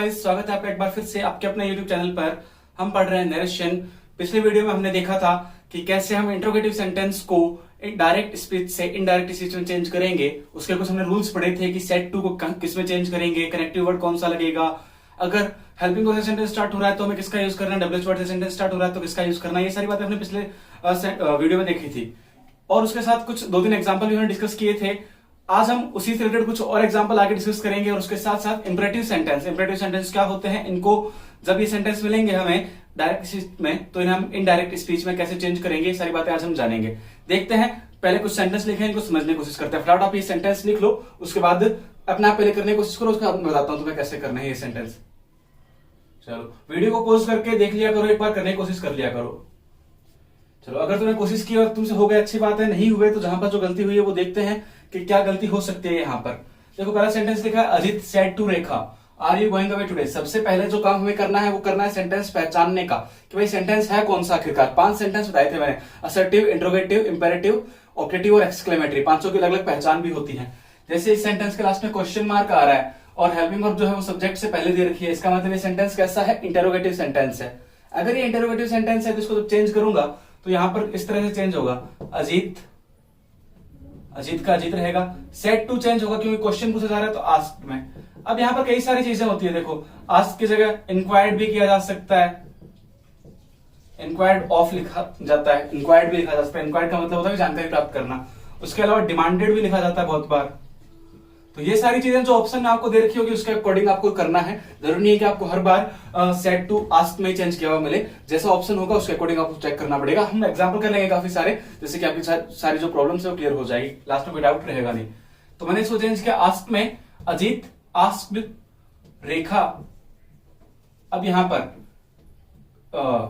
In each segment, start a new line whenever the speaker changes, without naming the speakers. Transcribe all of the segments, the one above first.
Guys, स्वागत है आपका एक बार फिर से आपके अपने YouTube चैनल पर। हम पढ़ रहे हैं नरेशन। पिछले वीडियो में हमने देखा था कि कैसे हम इंट्रोगेटिव सेंटेंस को डायरेक्ट स्पीच से इनडायरेक्ट स्पीच में चेंज करेंगे। उसके कुछ हमने रूल्स पढ़े थे कि सेट टू को किस में चेंज करेंगे, कनेक्टिव वर्ड कौन सा लगेगा, अगर हेल्पिंग वर्ड से सेंटेंस स्टार्ट हो रहा है तो हमें किसका यूज करना है, डब्ल्यूएच वर्ड से सेंटेंस स्टार्ट हो रहा है तो किसका यूज करना है। ये सारी बातें हमने पिछले वीडियो में देखी थी और उसके साथ कुछ 2-3 एग्जाम्पल भी हमने डिस्कस किए थे। आज हम उसी से रिलेटेड कुछ और एग्जांपल आगे डिस्कस करेंगे और उसके साथ साथ इंपरेटिव सेंटेंस क्या होते हैं, इनको जब ये सेंटेंस मिलेंगे हमें डायरेक्ट स्पीच में तो इन्हें हम इनडायरेक्ट स्पीच में कैसे चेंज करेंगे, ये सारी बातें आज हम जानेंगे। देखते हैं, पहले कुछ सेंटेंस लिखे, इनको समझने की कोशिश करते हैं। फटाफट आप ये सेंटेंस लिख लो, उसके बाद अपने आप पहले करने की कोशिश करो, उसके बाद मैं बताता हूं तुम्हें कैसे करना है ये सेंटेंस। चलो वीडियो को पॉज करके देख लिया करो, एक बार करने की कोशिश कर लिया करो। चलो, अगर तुमने कोशिश की और तुमसे हो गया अच्छी बात है, नहीं हुए तो जहां पर जो गलती हुई है वो देखते हैं कि क्या गलती हो सकती है। यहाँ पर देखो, पहला सेंटेंस लिखा है Ajit said to Rekha are you going away today. सबसे पहले जो काम हमें करना है वो करना है सेंटेंस पहचानने का कि भाई सेंटेंस है कौन सा। आखिरकार 5 सेंटेंस बताए थे मैंने, असर्टिव, इंट्रोगेटिव, इंपेरेटिव, ऑब्जेक्टिव और एक्सक्लेमेटरी। पांचों की अलग अलग पहचान भी होती है। जैसे इस सेंटेंस के लास्ट में क्वेश्चन मार्क आ रहा है और हेल्पिंग वर्ब जो है वो सब्जेक्ट से पहले दे रखी है, इसका मतलब ये सेंटेंस कैसा है, इंटेरोगेटिव सेंटेंस है। अगर ये इंटेरोगेटिव सेंटेंस है तो इसको चेंज करूंगा तो यहां पर इस तरह से चेंज होगा, अजीत, अजीत का अजीत रहेगा। सेट टू चेंज होगा क्योंकि क्वेश्चन पूछा जा रहा है तो आस्क्ड में। अब यहां पर कई सारी चीजें होती है, देखो आस्क की जगह इंक्वायर्ड भी किया जा सकता है, इंक्वायर्ड ऑफ लिखा जाता है, इंक्वायर्ड भी लिखा जा सकता है। इंक्वायर्ड का मतलब होता है जानकारी प्राप्त करना। उसके अलावा डिमांडेड भी लिखा जाता है बहुत बार। तो ये सारी चीजें जो ऑप्शन में आपको दे रखी होगी उसके अकॉर्डिंग आपको करना है। जरूरी नहीं है कि आपको हर बार सेट टू आस्क में चेंज किया हुआ मिले, जैसा ऑप्शन होगा उसके अकॉर्डिंग आपको चेक करना पड़ेगा। हम एग्जांपल कर लेंगे काफी सारे, जैसे कि आपकी सारी जो प्रॉब्लम्स है वो क्लियर हो जाएगी, लास्ट में कोई डाउट रहेगा नहीं। तो मैंने इसको चेंज किया आस्क में, अजीत आस्क्ड रेखा। अब यहां पर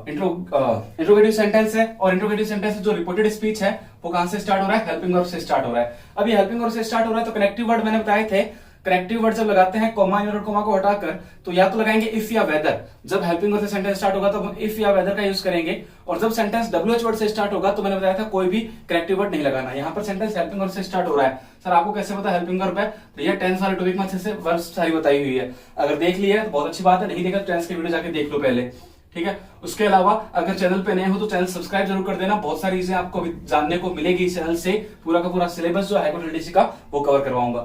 इंट्रोगेटिव सेंटेंस है और इंट्रोगेटिव सेंटेंस जो रिपोर्टेड स्पीच है वो कहां से स्टार्ट हो रहा है, हेल्पिंग वर्ब से स्टार्ट हो रहा है। अब ये हेल्पिंग वर्ब से स्टार्ट हो रहा है तो कनेक्टिव वर्ड मैंने बताए थे। कनेक्टिव वर्ड जब लगाते हैं कॉमा इनवर्टेड कॉमा को हटाकर तो या तो लगाएंगे इफ या वेदर। जब हेल्पिंग वर्ब से सेंटेंस स्टार्ट होगा तो हम इफ या वेदर का यूज करेंगे, और जब सेंटेंस डब्ल्यूएच वर्ड से स्टार्ट होगा तो मैंने बताया था कोई भी कनेक्टिव वर्ड नहीं लगाना। यहाँ पर सेंटेंस हेल्पिंग वर्ब से स्टार्ट हो रहा है, सर आपको कैसे पता हेल्पिंग वर्ब है? भैया टेंस वाले टॉपिक में अच्छे से वर्ब सारी बताई हुई है। अगर देख लिया है तो बहुत अच्छी बात है, नहीं देखा तो टेंस की वीडियो जाके देख लो पहले, ठीक है। उसके अलावा अगर चैनल पे नए हो तो चैनल सब्सक्राइब जरूर कर देना, बहुत सारी चीजें आपको जानने को मिलेगी इस चैनल से। पूरा का पूरा सिलेबस जो है एलडीसी का वो कवर करवाऊंगा,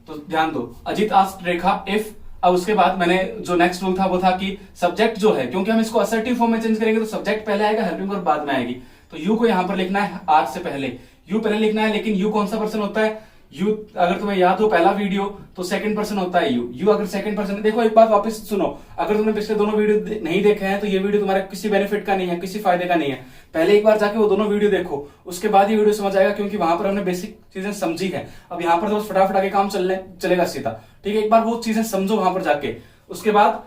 तो ध्यान दो। Ajit asked Rekha if. अब उसके बाद मैंने जो नेक्स्ट रूल था वो था कि सब्जेक्ट जो है, क्योंकि हम इसको असर्टिव फॉर्म में चेंज करेंगे तो सब्जेक्ट पहले आएगा, हेल्पिंग वर्ब बाद में आएगी। तो यू को यहां पर लिखना है आर से पहले, यू पहले लिखना है। लेकिन यू कौन सा पर्सन होता है? यू अगर तुम्हें याद हो पहला वीडियो तो सेकंड पर्सन होता है यू। यू अगर सेकंड पर्सन, देखो एक बात वापस सुनो, अगर तुमने पिछले दोनों वीडियो नहीं देखे हैं तो ये वीडियो तुम्हारे किसी बेनिफिट का नहीं है, किसी फायदे का नहीं है। पहले एक बार जाके वो दोनों वीडियो देखो, उसके बाद ये वीडियो समझ आएगा, क्योंकि वहां पर हमने बेसिक चीजें समझी है। अब यहाँ पर तो फटाफट आगे काम चलेगा सीधा, ठीक है। एक बार वो चीजें समझो वहां पर जाके, उसके बाद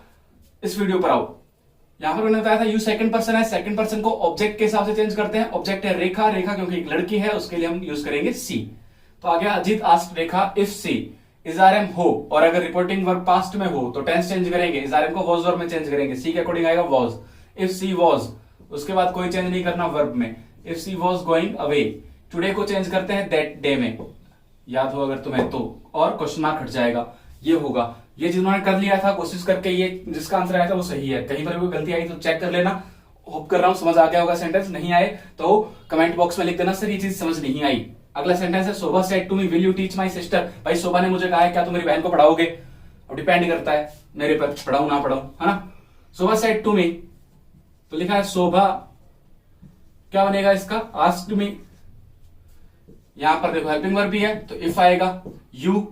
इस वीडियो पर आओ। यहां पर मैंने बताया था यू सेकंड पर्सन है, सेकंड पर्सन को ऑब्जेक्ट के हिसाब से चेंज करते हैं। ऑब्जेक्ट है रेखा, रेखा क्योंकि एक लड़की है उसके लिए हम यूज करेंगे सी। तो आ गया Ajit asked Rekha if she is are am हो, और अगर रिपोर्टिंग वर्ब पास्ट में हो तो टेंस चेंज करेंगे, इज आर एम को वॉज वर्ब में चेंज करेंगे, सी के अकॉर्डिंग आएगा वॉज। इफ सी वॉज, उसके बाद कोई चेंज नहीं करना वर्ब में। If she was going away, today को चेंज करते हैं दैट डे में, याद हो अगर तुम्हें तो, और क्वेश्चन मार्क हट जाएगा, ये होगा। ये जिन्होंने कर लिया था कोशिश करके, ये जिसका आंसर आया था वो सही है। कहीं पर कोई गलती आई तो चेक कर लेना। होप कर रहा हूं समझ आ गया होगा सेंटेंस, नहीं आए तो कमेंट बॉक्स में लिख देना सर ये चीज समझ नहीं आई। अगला सेंटेंस है Shobha said to me will you teach my sister. भाई शोभा ने मुझे कहा है क्या तुम मेरी बहन को पढ़ाओगे? अब डिपेंड करता है मेरे पर, पढ़ाऊं ना पढ़ाऊं, है ना। शोभा सेड टू मी, तो लिखा है शोभा, क्या बनेगा इसका? Asked me. यहां पर देखो हेल्पिंग वर्ब भी है तो इफ आएगा। यू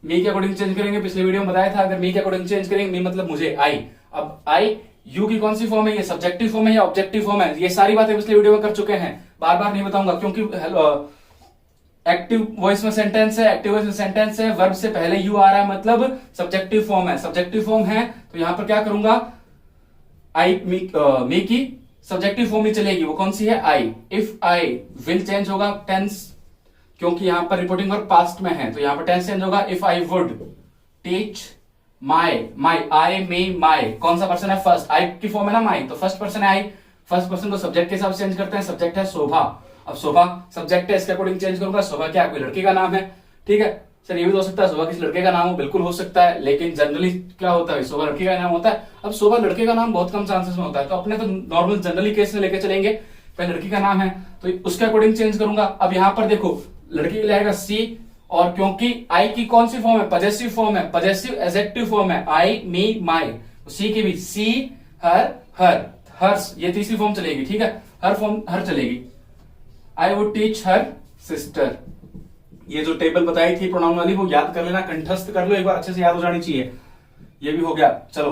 मी के अकॉर्डिंग चेंज करेंगे, पिछले वीडियो में बताया था अगर मी के अकॉर्डिंग चेंज करेंगे, मी मतलब मुझे, आई। अब आई यू की कौन सी फॉर्म है? ये सब्जेक्टिव फॉर्म है या ऑब्जेक्टिव फॉर्म है? ये सारी बातें पिछले वीडियो में कर चुके हैं, बार बार नहीं बताऊंगा, क्योंकि एक्टिव वॉइस में सेंटेंस है, एक्टिव वॉइस में सेंटेंस है, वर्ब से पहले यू आ रहा है मतलब सब्जेक्टिव फॉर्म है। सब्जेक्टिव फॉर्म है तो यहां पर क्या करूंगा, आई मी की सब्जेक्टिव फॉर्म ही चलेगी, वो कौन सी है? आई। इफ आई विल चेंज होगा टेंस, क्योंकि यहां पर रिपोर्टिंग वर्ब पास्ट में है तो यहां पर टेंस चेंज होगा। If I would teach my, my I may my, कौन सा पर्सन है? फर्स्ट, आई की फॉर्म है ना माई, तो फर्स्ट पर्सन है आई। फर्स्ट पर्सन को सब्जेक्ट के हिसाब से चेंज करते हैं, सब्जेक्ट है शोभा। अब शोभा सब्जेक्ट है, इसके अकॉर्डिंग चेंज करूंगा, शोभा क्या कोई लड़की का नाम है, ठीक है। सर ये भी तो हो सकता है शोभा किसी लड़के का नाम हो, बिल्कुल हो सकता है, लेकिन जनरली क्या होता है, शोभा लड़के का नाम होता है। अब शोभा लड़के का नाम बहुत कम चांसेस में होता है, तो अपने तो नॉर्मल जनरली केस में लेके चलेंगे, पहले लड़की का नाम है तो उसके अकॉर्डिंग चेंज करूंगा। अब यहाँ पर देखो लड़की के लिए आएगा सी, और क्योंकि आई की कौन सी फॉर्म है, पजेसिव फॉर्म है, पजेसिव एडजेक्टिव फॉर्म है, आई मी माई, सी की भी सी हर हर हर, ये तीसरी फॉर्म चलेगी, ठीक है, हर फॉर्म हर चलेगी। आई वुड टीच हर सिस्टर, ये जो टेबल बताई थी प्रोनाउन वाली वो याद कर लेना, कंठस्थ कर लो एक बार, अच्छे से याद हो जानी चाहिए। ये भी हो गया, चलो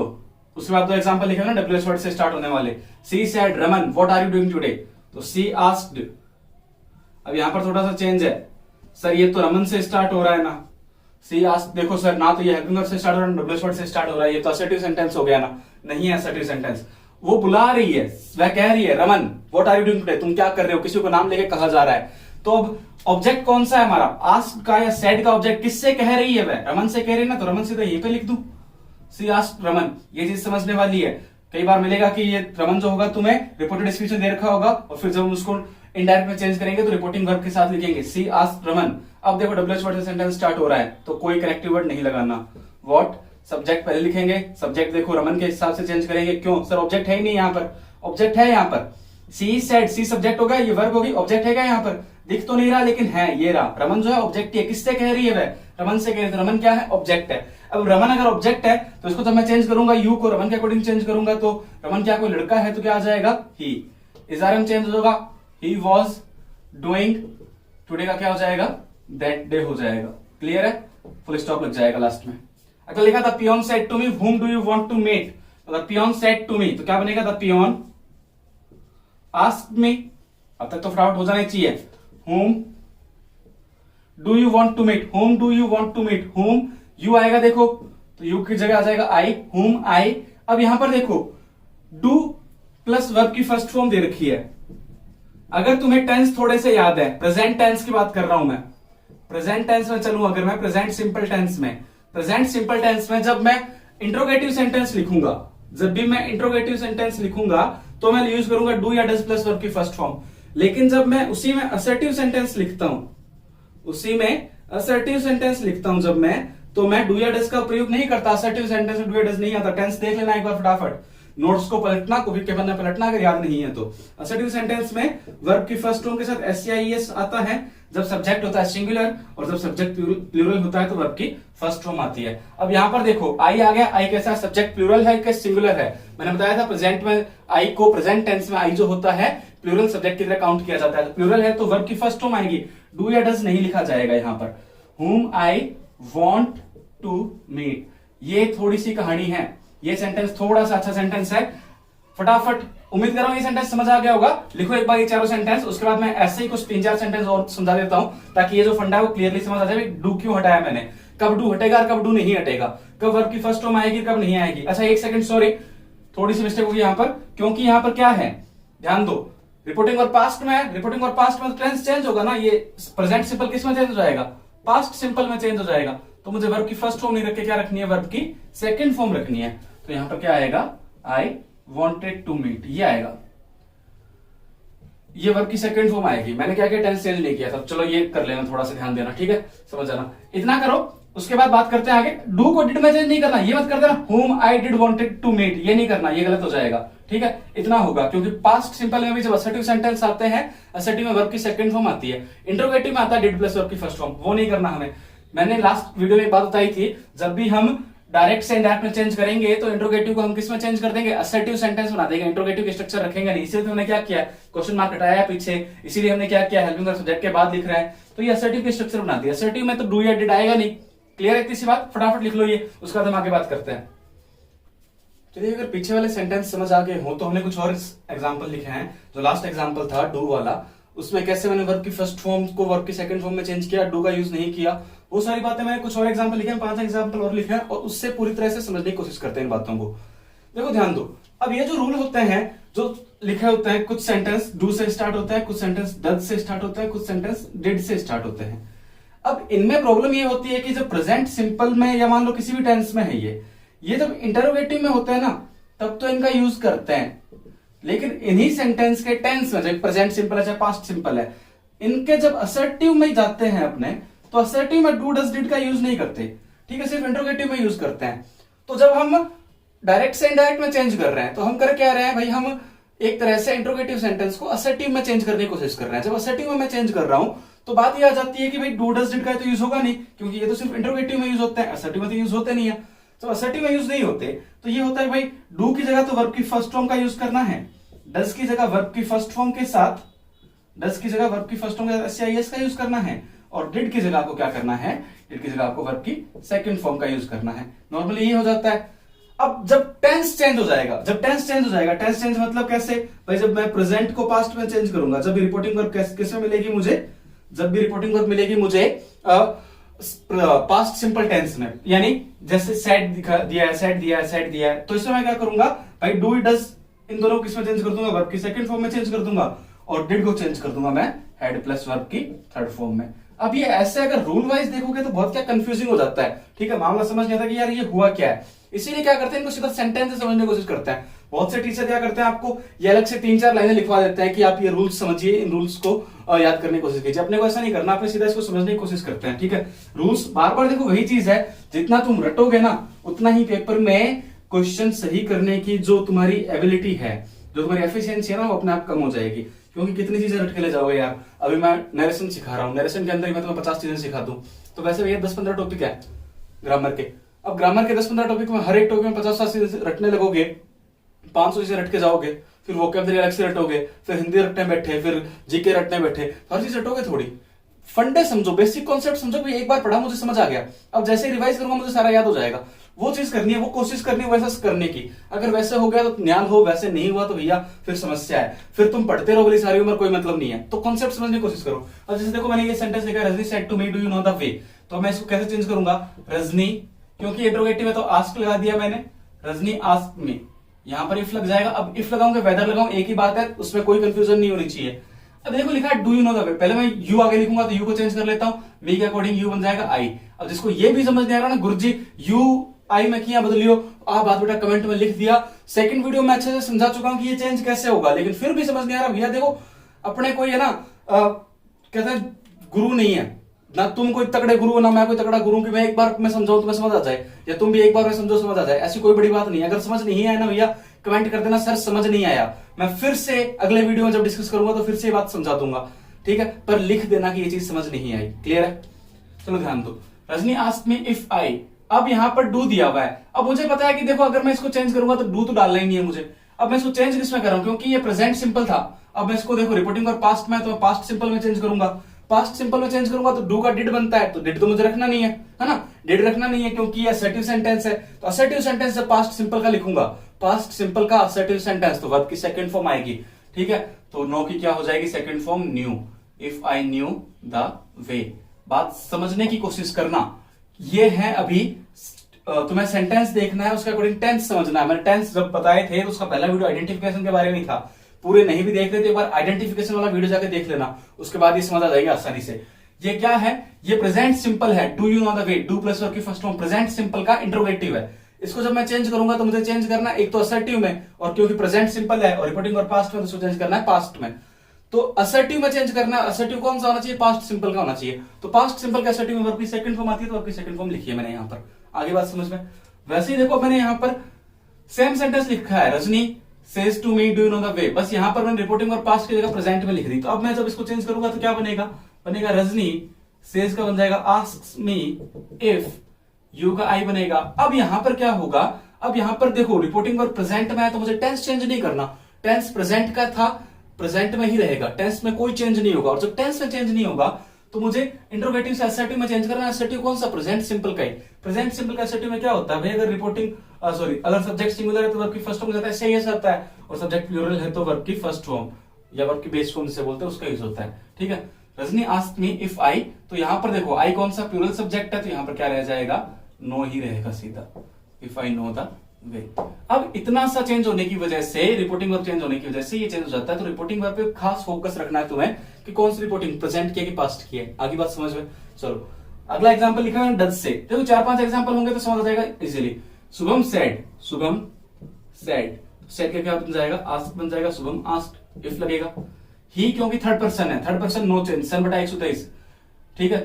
उसके बाद दो एग्जांपल लिखे ना डब्ल्यूएच वर्ड से स्टार्ट होने वाले। She said Raman what are you doing today, तो सी आस्क्ड। अब यहां पर थोड़ा सा चेंज है, सर ये तो रमन से स्टार्ट हो रहा है ना, सी आस्क्ड, देखो सर ना तो ये हेल्पिंग वर्ब से स्टार्ट हो रहा है, डब्ल्यूएच वर्ड से स्टार्ट हो रहा है, ये तो असर्टिव सेंटेंस हो गया ना, नहीं है असर्टिव सेंटेंस। वो बुला रही है, वह कह रही है Raman what are you doing today, तुम क्या कर रहे हो, किसी को नाम लेके कहा जा रहा है। तो अब ऑब्जेक्ट कौन सा है हमारा, आस्क्ड का या सेड का ऑब्जेक्ट किससे कह रही है, वह रमन से कह रही है ना, तो रमन से तो यहीं पे लिख दूं, सी आस्क्ड रमन। ये चीज समझने वाली है, कई बार मिलेगा कि ये रमन जो होगा तुम्हें रिपोर्टेड स्पीच में दे रखा होगा, और फिर जब हम उसको इनडायरेक्ट में चेंज करेंगे तो रिपोर्टिंग वर्ब के साथ लिखेंगे सी आस्क्ड रमन। अब देखो डब्ल्यूएच वर्ड से सेंटेंस स्टार्ट हो रहा है तो कोई कनेक्टिव वर्ड नहीं लगाना, व्हाट सब्जेक्ट पहले लिखेंगे, सब्जेक्ट देखो रमन के हिसाब से चेंज करेंगे, क्यों सर ऑब्जेक्ट है ही नहीं यहाँ पर, ऑब्जेक्ट है यहाँ पर, सी सेड, सी सब्जेक्ट होगा, ये वर्ब होगी, ऑब्जेक्ट है क्या यहाँ पर, दिख तो नहीं रहा लेकिन है, ये रहा, रमन जो है ऑब्जेक्ट है, किससे कह रही है वह, रमन से कह रही है, रमन क्या है, ऑब्जेक्ट है। अब रमन अगर ऑब्जेक्ट है तो इसको जब मैं चेंज करूंगा यू को रमन के अकॉर्डिंग चेंज करूंगा, तो रमन क्या कोई लड़का है तो क्या आ जाएगा, ही, इजआरएम चेंज होगा, ही वॉज डूइंग टुडे का क्या हो जाएगा, दैट डे हो जाएगा, क्लियर है, फुल स्टॉप लग जाएगा लास्ट में। अगर लिखा था peon said to me whom do you want to meet, तो पियोन सेड टू मी तो क्या बनेगा, द पियोन आस्क्ड मी, अब तक तो फटाफट हो जाना चाहिए, whom do you want to meet, whom do you want to meet, whom you आएगा देखो, तो you की जगह आ जाएगा I, whom I। अब यहां पर देखो do प्लस वर्ब की फर्स्ट फॉर्म दे रखी है, अगर तुम्हें टेंस थोड़े से याद है, प्रेजेंट टेंस की बात कर रहा हूं मैं, प्रेजेंट टेंस में चलूं अगर मैं, प्रेजेंट सिंपल टेंस में, प्रेजेंट सिंपल टेंस में जब मैं इंट्रोगेटिव सेंटेंस लिखूंगा, जब भी मैं इंट्रोगेटिव सेंटेंस लिखूंगा तो मैं यूज करूंगा डू या डज प्लस वर्ब की फर्स्ट फॉर्म, लेकिन जब मैं उसी में असर्टिव सेंटेंस लिखता हूं, उसी में असर्टिव सेंटेंस लिखता हूं जब मैं, तो मैं डू या डज का प्रयोग नहीं करता, असर्टिव सेंटेंस में डू या डज नहीं आता। टेंस देख लेना एक बार फटाफट, नोट्स को पलटना, कॉपी के पन्ने पलटना अगर याद नहीं है तो। असर्टिव सेंटेंस में वर्ब की फर्स्ट फॉर्म के साथ एस आता है जब सब्जेक्ट होता है सिंगुलर, और जब सब्जेक्ट प्लूरल होता है तो वर्ब की फर्स्ट फॉर्म आती है। अब यहां पर देखो आई आ गया, आई कैसा सब्जेक्ट प्लूरल है कि सिंगुलर है, मैंने बताया था प्रेजेंट में आई को, प्रेजेंट टेंस में आई जो होता है प्लूरल सब्जेक्ट की तरह काउंट किया जाता है, प्लूरल है तो वर्ब की फर्स्ट फॉर्म आएगी, डू या डज नहीं लिखा जाएगा यहां पर। whom I want to meet, ये थोड़ी सी कहानी है, ये सेंटेंस थोड़ा सा अच्छा सेंटेंस है, फटाफट उम्मीद कर रहा हूं ये सेंटेंस समझ आ गया होगा। लिखो एक बार ये चारों सेंटेंस, उसके बाद मैं ऐसे ही कुछ 3-4 सेंटेंस और समझा देता हूं ताकि ये जो फंडा है वो क्लियरली समझ आ जाए, डू क्यों हटाया मैंने, कब डू हटेगा और कब डू नहीं हटेगा, कब वर्ब की फर्स्ट फॉर्म आएगी कब नहीं आएगी। अच्छा एक सेकंड, सॉरी थोड़ी सी मिस्टेक होगी यहां पर, क्योंकि यहां पर क्या है ध्यान दो, रिपोर्टिंग और पास्ट में है, रिपोर्टिंग और पास्ट में टेंस चेंज होगा ना, ये प्रेजेंट सिंपल किस में चेंज हो जाएगा, पास्ट सिंपल में चेंज हो जाएगा, तो मुझे वर्ब की फर्स्ट फॉर्म नहीं रख के क्या रखनी है, वर्ब की सेकंड फॉर्म रखनी है, तो यहां पर क्या आएगा, आई वांटेड टू मीट, ये आएगा, ये वर्ब की सेकंड फॉर्म आएगी। मैंने क्या किया, टेंस चेंज नहीं किया था, चलो ये कर लेना, थोड़ा सा ध्यान देना, ठीक है, समझ जाना, इतना करो। उसके बाद बात करते हैं आगे, डू को डिड में चेंज नहीं करना, ये मत कर देना whom I did wanted to meet, ये नहीं करना, ये गलत हो जाएगा, ठीक है, इतना होगा, क्योंकि पास्ट सिंपल में भी जब असर्टिव सेंटेंस आते हैं, असर्टिव में वर्ब की सेकंड फॉर्म आती है, इंट्रोगेटिव में आता है डिड प्लस वर्ब की फर्स्ट फॉर्म, वो नहीं करना हमें। मैंने लास्ट वीडियो में बात बताई थी, जब भी हम डायरेक्ट से इनडायरेक्ट में चेंज करेंगे तो इंट्रोगेटिव को हम किस में चेंज कर देंगे, असर्टिव सेंटेंस बना देंगे, इंट्रोगेटिव स्ट्रक्चर रखेंगे नहीं, इसीलिए हमने क्या किया, क्वेश्चन मार्क हटाया है पीछे, इसीलिए हमने क्या किया, हेल्पिंग वर्ब सब्जेक्ट के बाद लिख रहा है, तो ये असर्टिव की स्ट्रक्चर बना दिया। असर्टिव में तो डू या डिड आएगा नहीं, क्लियर है इतनी सी बात, फटाफट लिख लो ये, उसके बाद हम आगे बात करते हैं। चलिए अगर पीछे वाले सेंटेंस समझ आ गए हो तो हमने कुछ और एग्जांपल लिखे हैं, जो लास्ट एग्जांपल था डू वाला, उसमें कैसे मैंने वर्ब की फर्स्ट फॉर्म को वर्ब की सेकंड फॉर्म में चेंज किया, डू का यूज नहीं किया, वो सारी बातें मैंने कुछ और एग्जांपल लिखे हैं, 5 एग्जांपल और लिखे हैं, और उससे पूरी तरह से समझने की कोशिश करते हैं इन बातों को। देखो ध्यान दो, अब ये जो रूल होते हैं जो लिखे होते हैं, कुछ सेंटेंस डू से स्टार्ट होता है, कुछ सेंटेंस डज से स्टार्ट होता है, कुछ सेंटेंस डिड से स्टार्ट होते हैं। अब इनमें प्रॉब्लम ये होती है कि जब प्रेजेंट सिंपल में या मान लो किसी भी टेंस में है, ये जब इंटरोगेटिव में होता है ना तब तो इनका यूज करते हैं, लेकिन इन्हीं सेंटेंस के टेंस में, जब प्रेजेंट सिंपल है चाहे पास्ट सिंपल है, इनके जब असर्टिव में जाते हैं अपने, तो असर्टिव में डू डज डिड का यूज नहीं करते, ठीक है, सिर्फ इंट्रोगेटिव में यूज करते हैं। तो जब हम डायरेक्ट से इनडायरेक्ट में चेंज कर रहे हैं तो हम कर क्या रहे हैं भाई, हम एक तरह से इंट्रोगेटिव सेंटेंस को असर्टिव में चेंज करने की कोशिश कर रहे हैं। जब असर्टिव में मैं चेंज कर रहा हूं तो बात ये आ जाती है कि भाई डू डज डिड का तो यूज होगा नहीं, क्योंकि ये तो सिर्फ इंट्रोगेटिव में यूज होते हैं, असर्टिव में तो यूज होते नहीं है। तो असर्टिव में यूज नहीं होते तो ये होता है भाई डू की जगह तो वर्ब की फर्स्ट फॉर्म का यूज करना है, डज की जगह वर्ब की फर्स्ट फॉर्म के साथ, डज की जगह वर्ब की फर्स्ट फॉर्म के साथ एससीआईएस का यूज करना है, और डिड की जगह आपको क्या करना है, डिड की जगह आपको वर्ब की सेकंड फॉर्म का यूज करना है। नॉर्मली ये हो जाता है। अब जब टेंस चेंज हो जाएगा, जब टेंस चेंज हो जाएगा, टेंस चेंज मतलब कैसे भाई, जब मैं प्रेजेंट को पास्ट में चेंज करूंगा, जब भी रिपोर्टिंग वर्ब किसमें मिलेगी मुझे, जब भी रिपोर्टिंग वर्ब मिलेगी मुझे पास्ट सिंपल टेंस में, यानी जैसे सेड दिया है, सेड दिया है, सेड दिया है, तो इसमें मैं क्या करूंगा भाई, डू डज इन दोनों किसमें चेंज कर दूंगा, वर्ब की सेकंड फॉर्म में चेंज कर दूंगा, और डिड को चेंज कर दूंगा मैं हैड प्लस वर्ब की थर्ड फॉर्म में। अब ये ऐसे अगर रूल वाइज देखोगे तो बहुत क्या कंफ्यूजिंग हो जाता है, ठीक है, मामला समझ नहीं आता कि यार ये हुआ क्या है। इसीलिए क्या करते हैं, इनको सीधा सेंटेंस से समझने की कोशिश करते हैं। बहुत से टीचर क्या करते हैं, आपको ये अलग से 3-4 लाइनें लिखवा देते हैं कि आप ये रूल्स समझिए, इन रूल्स को याद करने की कोशिश कीजिए। अपने को ऐसा नहीं करना, अपने सीधा इसको समझने की कोशिश करते हैं, ठीक है। रूल्स बार बार देखो वही चीज है, जितना तुम रटोगे ना उतना ही पेपर में क्वेश्चन सही करने की जो तुम्हारी एबिलिटी है, जो तुम्हारी एफिशिएंसी है ना, वो अपने आप कम हो जाएगी। क्योंकि कितनी चीजें रट के ले जाओगे यार। अभी मैं नरेशन सिखा रहा हूँ, नरेशन के अंदर ही मैं तुम्हें 50 चीजें सिखा दूं तो वैसे भैया 10-15 टॉपिक है ग्रामर के। अब ग्रामर के 10-15 टॉपिक में हर एक टॉपिक में 50 चीजें रटने लगोगे, 500 चीजें रट के जाओगे, फिर वोकैबुलरी अलग से रटोगे, फिर हिंदी रटने बैठे, फिर जीके रटने बैठे, हर चीज रटोगे थोड़ी। फंडे समझो, बेसिक कॉन्सेप्ट समझो कि एक बार पढ़ा मुझे समझ आ गया, अब जैसे रिवाइज करूंगा मुझे सारा याद हो जाएगा। वो चीज करनी है, वो कोशिश करनी है वैसा करने की। अगर वैसे हो गया तो ज्ञान हो, वैसे नहीं हुआ तो भैया फिर समस्या है, फिर तुम पढ़ते रहो बोली सारी उम्र, कोई मतलब नहीं है। तो कॉन्सेप्ट समझने की कोशिश करो। अब जैसे देखो मैंने ये सेंटेंस लिखा, Rajni said to me do you know the way, तो मैं इसको कैसे चेंज करूंगा, रजनी, क्योंकि इंट्रोगेटिव है तो आस्क लगा दिया मैंने, रजनी आस्क मी, यहां पर इफ लग जाएगा। अब इफ लगाऊंगा वेदर लगाऊं एक ही बात है, उसमें कोई कंफ्यूजन नहीं होनी चाहिए। अब देखो लिखा है डू यू नो द वे, पहले मैं यू आगे लिखूंगा तो यू को चेंज कर लेता हूं, मी के अकॉर्डिंग यू बन जाएगा आई। अब जिसको ये भी समझ नहीं आ रहा ना, गुरुजी यू आई में किया बदलियो, आप बात बेटा कमेंट में लिख दिया। सेकंड वीडियो में अच्छे से समझा चुका हूं कि ये चेंज कैसे होगा, लेकिन फिर भी समझ नहीं आ रहा भैया, देखो अपने कोई है ना कहते हैं गुरु नहीं है ना, तुम कोई तगड़े गुरु हो ना मैं कोई तगड़ा गुरु कि मैं एक बार मैं समझाऊं तुम्हें समझ आ जाए, या तुम भी एक बार में समझो समझ आ जाए, ऐसी कोई बड़ी बात नहीं है। अगर समझ नहीं आया ना भैया कमेंट कर देना सर समझ नहीं आया, मैं फिर से अगले वीडियो में जब डिस्कस करूंगा तो फिर से बात समझा दूंगा, ठीक है। पर लिख देना कि ये चीज समझ नहीं आई, क्लियर है। चलो ध्यान दो, Rajni asked me if I, अब यहां पर डू दिया हुआ है। अब मुझे पता है कि देखो अगर मैं इसको चेंज करूंगा तो डू तो डालना ही नहीं है मुझे। अब मैं इसको चेंज किसमें कर रहा हूं, क्योंकि ये प्रेजेंट सिंपल था। अब मैं इसको देखो रिपोर्टिंग और पास्ट में, तो मैं पास्ट सिंपल में चेंज करूंगा। पास्ट सिंपल में चेंज करूंगा तो डू का डिड बनता है, तो डिड तो मुझे रखना नहीं है ना, डिड रखना नहीं है क्योंकि ये असर्टिव सेंटेंस है। तो असर्टिव सेंटेंस से पास्ट सिंपल का लिखूंगा, पास्ट सिंपल का असर्टिव सेंटेंस, तो वर्ब की सेकंड फॉर्म आएगी, ठीक है। तो नो की क्या हो जाएगी second form, new, if I knew the way. बात समझने की कोशिश करना, ये है अभी तुम्हें सेंटेंस देखना है, उसके अकॉर्डिंग टेंस समझना है। मैंने टेंस जब बताए थे तो उसका पहला वीडियो आइडेंटिफिकेशन के बारे में था, पूरे नहीं भी देख रहे तो एक बार आइडेंटिफिकेशन वाला वीडियो जाके देख लेना, उसके बाद ये समझ आ जाएगा आसानी से। ये क्या है, ये प्रेजेंट सिंपल है, do you know the way, do plus verb की फर्स्ट फॉर्म प्रेजेंट सिंपल का इंट्रोगेटिव है। इसको जब मैं चेंज करूंगा तो मुझे चेंज करना एक तो असर्टिव में, और क्योंकि प्रेजेंट सिंपल है और रिपोर्टिंग और पास्ट में, तो उसको चेंज करना है पास्ट में। तो असर्टिव में चेंज करना है, असर्टिव कौन सा होना चाहिए, पास्ट सिंपल का होना चाहिए। तो पास्ट सिंपल का असर्टिव में वर्ब की सेकंड फॉर्म आती है, तो वर्ब की सेकंड फॉर्म लिखी है मैंने यहाँ पर, आगे बात समझ में। वैसे ही देखो मैंने यहाँ पर सेम सेंटेंस लिखा है, Rajni says to me do you know the way, बस यहाँ पर मैंने रिपोर्टिंग और पास्ट की जगह प्रेजेंट में लिख दी। तो अब मैं जब इसको चेंज करूंगा तो क्या बनेगा, बनेगा रजनी सेज का बन जाएगा आस्क्स मी इफ, यू का आई बनेगा। अब यहां पर क्या होगा, अब यहां पर देखो रिपोर्टिंग और प्रेजेंट में है तो मुझे टेंस चेंज नहीं करना, टेंस प्रेजेंट का था प्रेजेंट में ही रहेगा, टेंस में कोई चेंज नहीं होगा। और जब टेंस में चेंज नहीं होगा तो मुझे इंट्रोगेटिव से असर्टिव में चेंज करना है। असर्टिव कौन सा, प्रेजेंट सिंपल का ही। प्रेजेंट सिंपल का असर्टिव में क्या होता है भाई, अगर रिपोर्टिंग सॉरी अगर सब्जेक्ट सिंगुलर है तो वर्ब की फर्स्ट फॉर्म जाता है, सही ऐसा आता है, और सब्जेक्ट प्लूरल है तो वर्ब की फर्स्ट फॉर्म या वर्ब की बेस फॉर्म जिसे बोलते हैं उसका यूज होता है, ठीक है। Rajni asked me if I, तो यहां पर देखो आई कौन सा प्लूरल सब्जेक्ट है, तो यहां पर क्या रह जाएगा, नो ही रहेगा सीधा, इफ आई नो द वे। अब इतना सा चेंज होने की वजह से, रिपोर्टिंग वर्ब चेंज होने की वजह से ये चेंज हो जाता है। तो रिपोर्टिंग वर्ब पे खास फोकस रखना है तुम्हें कि कौन सी रिपोर्टिंग, प्रेजेंट की है कि पास्ट की है। आगे बात समझ में। चलो अगला एग्जांपल लिखा है डज से, देखो 4-5 एग्जांपल होंगे तो समझ आ जाएगा easily. Shubham said, Shubham said, said का क्या बन जाएगा, आस्क बन जाएगा, शुभम आस्क्ड, इफ लगेगा। ही क्योंकि थर्ड पर्सन है, third person no change, son बटा 123, ठीक है,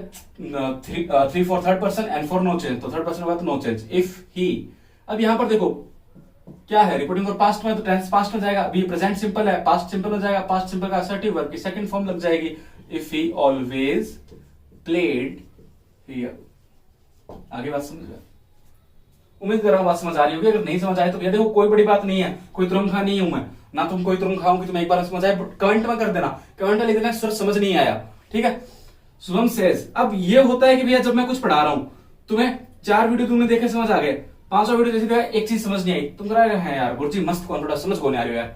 three for third person and for no change, तो थर्ड पर्सन होगा तो नो चेंज, इफ ही। अब यहां पर देखो क्या है, रिपोर्टिंग फॉर पास्ट में तो टेंस पास्ट में जाएगा, अभी प्रेजेंट सिंपल है, पास्ट सिंपल में जाएगा, पास्ट सिंपल का असर्टिव वर्ब की सेकंड फॉर्म लग जाएगी, if he always played here. आगे बात समझ गए? उम्मीद कर रहा हूं बात समझ आ रही होगी, अगर नहीं समझ आए तो भैया देखो कोई बड़ी बात नहीं है, कोई तुरंखा नहीं हूं मैं ना, तुम कोई तुरंखा खाऊंगी, तुम्हें एक बार समझ आए कमेंट में कर देना, कमेंट में लिख देना सर समझ नहीं आया, ठीक है। शुभम सेज, अब ये होता है कि भैया जब मैं कुछ पढ़ा रहा हूं, तुम्हें 4 वीडियो तुमने देखे समझ आ गए, 500 वीडियो जैसे देखा एक चीज समझ नहीं आई, तुम कह रहे हैं यार गुरुजी मस्त कॉन्फिडेंस, समझ कौन आ रही हो यार।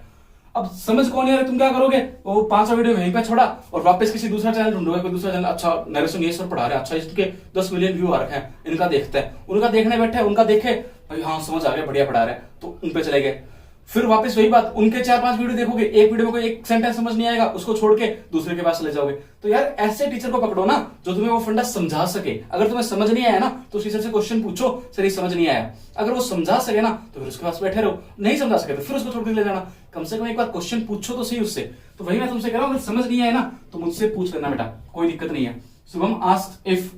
अब समझ कौन आ रही, तुम क्या करोगे, वो 500 वीडियो वहीं पे छोड़ा और वापस किसी दूसरा चैनल ढूंढोगे, कोई दूसरा चैनल, अच्छा नरेशन ये सर पढ़ा रहे हैं, अच्छा इसके 10 मिलियन व्यू आ रखे हैं, इनका देखते हैं, उनका देखने बैठे, उनका देखे भाई हाँ समझ आ गया बढ़िया पढ़ा रहे हैं, तो उन पे चले गए। फिर वापस वही बात, उनके 4-5 वीडियो देखोगे, एक वीडियो में कोई एक सेंटेंस समझ नहीं आएगा, उसको छोड़ के दूसरे के पास चले जाओगे। तो यार ऐसे टीचर को पकड़ो ना जो तुम्हें वो फंडा समझा सके, अगर तुम्हें समझ नहीं आया ना तो टीचर से क्वेश्चन पूछो, सर ये समझ नहीं आया, अगर वो समझा सके ना तो फिर उसके पास बैठे रहो, नहीं समझा सके तो फिर उसको छोड़ के ले जाना, कम से कम एक बार क्वेश्चन पूछो तो सही उससे। तो वही मैं तुमसे कह रहा हूं, अगर समझ नहीं आया ना तो मुझसे पूछ लेना बेटा, कोई दिक्कत नहीं है। शुभम आस्क्ड इफ,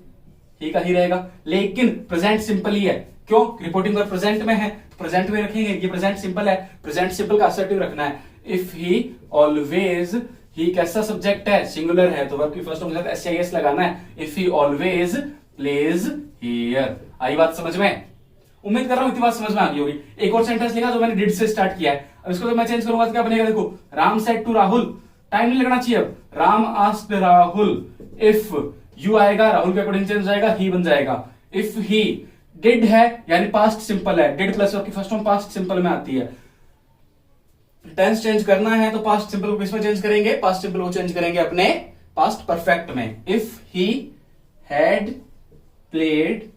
ही का ही रहेगा, लेकिन प्रेजेंट सिंपल ही है, क्यों, रिपोर्टिंग वर्ब प्रेजेंट में है, प्रेजेंट में रखेंगे, ये प्रेजेंट सिंपल है, प्रेजेंट सिंपल का असर्टिव रखना है। इफ ही ऑलवेज, ही कैसा सब्जेक्ट है, सिंगुलर है, तो वर्ब की फर्स्ट फॉर्म के साथ एस लगाना है, if he always plays here. आई बात समझ में? उम्मीद कर रहा हूं इतनी बात समझ में आ गई होगी। एक और सेंटेंस लिखा जो मैंने डिड से स्टार्ट किया है, अब इसको तो मैं चेंज करूंगा तो क्या बनेगा, देखो, Ram said to Rahul, time नहीं लगना चाहिए, अब Ram asked Rahul if, you आएगा, राहुल के अकॉर्डिंग चेंज हो जाएगा, ही बन जाएगा। इफ ही, डिड है यानी पास्ट सिंपल है, डिड प्लस वर्ब की फर्स्ट फॉर्म पास्ट सिंपल में आती है, टेंस चेंज करना है तो पास्ट सिंपल को किसमें चेंज करेंगे, पास्ट सिंपल को चेंज करेंगे अपने पास्ट परफेक्ट में। If he had played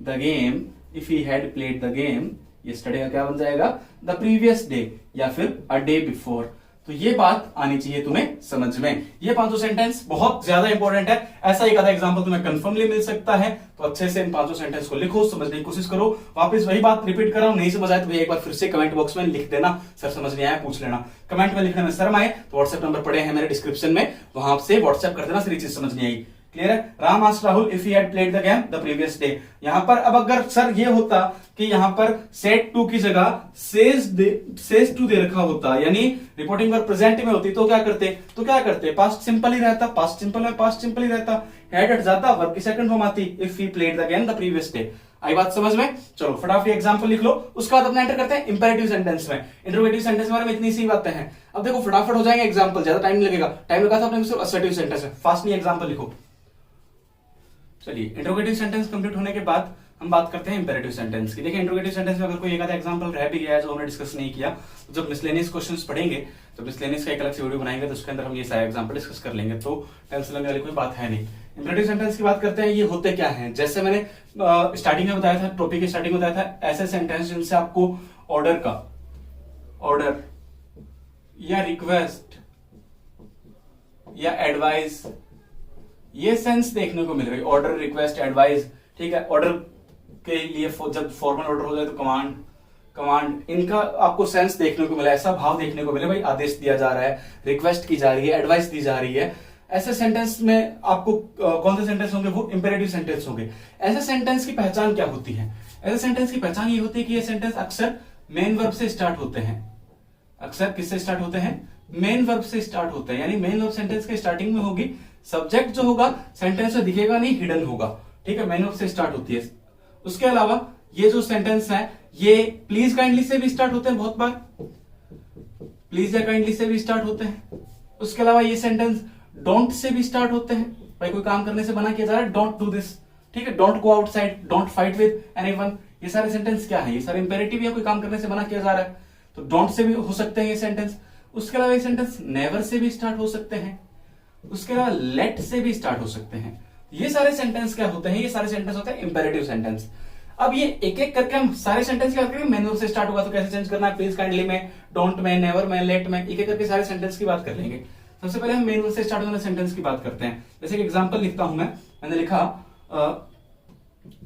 the game, if he had played the game yesterday का क्या बन जाएगा, द प्रीवियस डे या फिर अ डे बिफोर। तो ये बात आनी चाहिए तुम्हें समझ में। ये 5 सेंटेंस बहुत ज्यादा इंपॉर्टेंट है, ऐसा एक आधा एग्जांपल तुम्हें कंफर्मली मिल सकता है, तो अच्छे से इन 5 सेंटेंस को लिखो, समझने की कोशिश करो। वापस वही बात रिपीट कर रहा हूं, नहीं समझ आए तो एक बार फिर से कमेंट बॉक्स में लिख देना, सर समझ नहीं आया पूछ लेना। कमेंट में लिखने में शर्म आए तो व्हाट्सएप नंबर पड़े हैं मेरे डिस्क्रिप्शन में, वहां से व्हाट्सएप कर देना, सारी चीज समझ नहीं आई। क्लियर है? Ram asked Rahul if he had played the game the previous day. यहां पर अब अगर सर ये होता कि यहां पर सेड टू की जगह सेज टू दे रखा होता, यानी रिपोर्टिंग वर्ब प्रेजेंट में होती, तो क्या करते, पास्ट सिंपल ही रहता, पास्ट सिंपल में पास्ट सिंपल ही रहता, हैड हट जाता, वर्ब की सेकंड फॉर्म आती, if he played the game the previous day. आई बात समझ में? चलो फटाफट एग्जांपल लिख लो, उसके बाद अपना एंटर करते हैं इंपेरेटिव सेंटेंस में। इंटरोगेटिव सेंटेंस में इतनी सी बातें हैं। अब देखो फटाफट हो जाएंगे एग्जांपल, ज्यादा टाइम नहीं लगेगा, टाइम लगा था अपने सिर्फ असर्टिव सेंटेंस में, फास्ट नहीं एग्जांपल लिखो। चलिए इंट्रोगेटिव सेंटेंस कंप्लीट होने के बाद हम बात करते हैं इंपेरेटिव सेंटेंस की। देखिए इंट्रोगेटिव सेंटेंस में अगर कोई एक आधा एग्जांपल रह भी गया है जो हमने डिस्कस नहीं किया, तो जब मिसलेनियस क्वेश्चंस पढ़ेंगे, तो मिसलेनियस का एक अलग से वीडियो बनाएंगे, तो उसके अंदर हम ये सारे एग्जांपल डिस्कस कर लेंगे, तो टेंशन लेने वाली कोई बात है नहीं। इंपेरेटिव सेंटेंस की बात करते हैं, ये होते क्या हैं। जैसे मैंने स्टार्टिंग में बताया था, टॉपिक की स्टार्टिंग में बताया था, ऐसे सेंटेंस जिनसे आपको ऑर्डर या रिक्वेस्ट या एडवाइस, ये सेंस देखने को मिल रही, ऑर्डर, रिक्वेस्ट, एडवाइस, ठीक है। ऑर्डर के लिए जब फॉर्मल ऑर्डर हो जाए तो कमांड, इनका आपको सेंस देखने को मिला, ऐसा भाव देखने को मिले, भाई आदेश दिया जा रहा है, रिक्वेस्ट की जा रही है, एडवाइस दी जा रही है। ऐसे सेंटेंस में आपको कौन से सेंटेंस होंगे, वो इंपेरेटिव सेंटेंस होंगे। ऐसे सेंटेंस की पहचान क्या होती है? ऐसे सेंटेंस की पहचान ये होती है कि ये सेंटेंस अक्सर मेन वर्ब से स्टार्ट होते हैं। अक्सर किससे स्टार्ट होते हैं? मेन वर्ब से स्टार्ट होते हैं, यानी मेन वर्ब सेंटेंस के स्टार्टिंग में होगी, सब्जेक्ट जो होगा सेंटेंस में दिखेगा नहीं, हिडन होगा, ठीक है, मेन वर्ब से स्टार्ट होती है। उसके अलावा ये जो सेंटेंस है, ये प्लीज काइंडली से भी स्टार्ट होते हैं, बहुत बार प्लीज या काइंडली से भी स्टार्ट होते हैं। उसके अलावा ये सेंटेंस डोंट से भी स्टार्ट होते हैं, भाई कोई काम करने से मना किया जा रहा है, डोंट डू दिस, ठीक है, don't go outside, don't fight with anyone, ये सारे सेंटेंस क्या है, ये सारे इंपेरेटिव या कोई काम करने से मना किया जा रहा है, तो डोंट से भी हो सकते हैं ये सेंटेंस। उसके अलावा ये सेंटेंस नेवर से भी स्टार्ट हो सकते हैं, उसके अलावा लेट से भी स्टार्ट हो सकते हैं। ये सारे सेंटेंस क्या होते हैं? ये सारे सेंटेंस होते हैं इंपेरेटिव सेंटेंस। अब ये एक एक करके हम सारे सेंटेंस की बात करेंगे, मेन वर्ब से स्टार्ट होगा तो कैसे चेंज करना है, प्लीज काइंडली में, डोंट में, नेवर में, लेट में, एक एक करके सारे सेंटेंस की बात कर लेंगे। सबसे पहले हम मेन वर्ब से स्टार्ट होने वाले सेंटेंस की बात करते हैं। जैसे कि एग्जांपल लिखता हूं मैंने लिखा